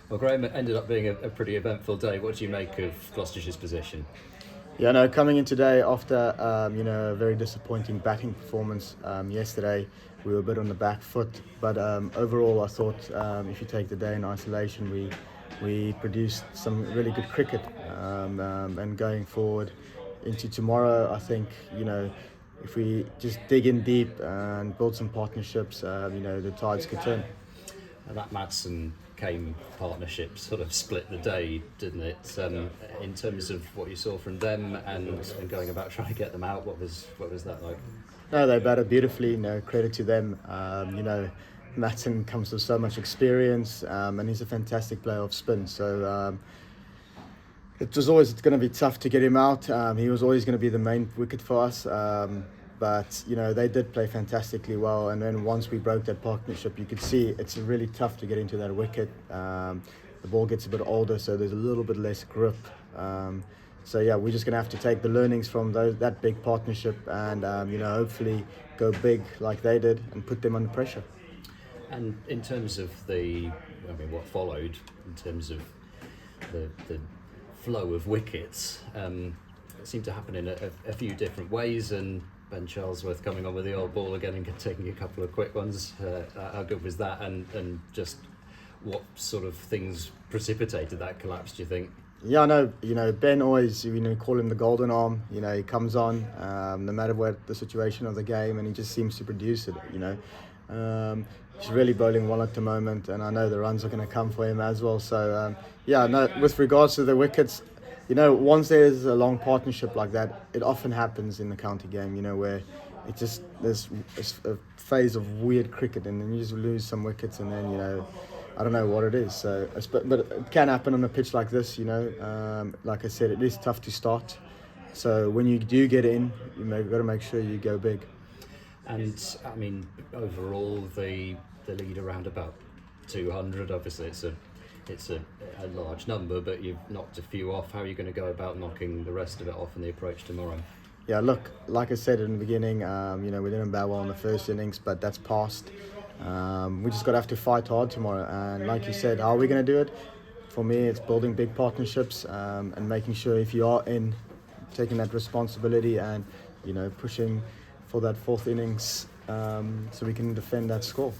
Well, Graeme, it ended up being a pretty eventful day. What do you make of Gloucestershire's position? Yeah, no, coming in today after a very disappointing batting performance yesterday, we were a bit on the back foot. But overall, I thought if you take the day in isolation, we produced some really good cricket. And going forward into tomorrow, I think if we just dig in deep and build some partnerships, the tides could turn. That Madsen came partnership sort of split the day, didn't it? In terms of what you saw from them and going about trying to get them out, what was that like? No, they batted beautifully. Credit to them. Matson comes with so much experience, and he's a fantastic player off spin. So it was always going to be tough to get him out. He was always going to be the main wicket for us. But they did play fantastically well, and then once we broke that partnership, you could see it's really tough to get into that wicket. The ball gets a bit older, so there's a little bit less grip. So yeah, we're just going to have to take the learnings from that big partnership and hopefully go big like they did and put them under pressure. And in terms of what followed, in terms of the flow of wickets, it seemed to happen in a few different ways, and Ben Charlesworth coming on with the old ball again and taking a couple of quick ones. How good was that? And just what sort of things precipitated that collapse, do you think? Yeah, I know. Ben always, call him the golden arm. He comes on no matter what the situation of the game, and he just seems to produce it. He's really bowling well at the moment, and I know the runs are going to come for him as well. So with regards to the wickets, once there's a long partnership like that, it often happens in the county game, where there's a phase of weird cricket, and then you just lose some wickets, and then, I don't know what it is. So, but it can happen on a pitch like this, like I said, it is tough to start. So when you do get in, you've got to make sure you go big. And overall, the lead around about 200. Obviously, it's a large number, but you've knocked a few off. How are you going to go about knocking the rest of it off in the approach tomorrow? Yeah, look, like I said in the beginning, we didn't bat well in the first innings, but that's past. We just got to have to fight hard tomorrow. And like you said, how are we going to do it? For me, it's building big partnerships and making sure if you are in, taking that responsibility and, pushing for that fourth innings so we can defend that score.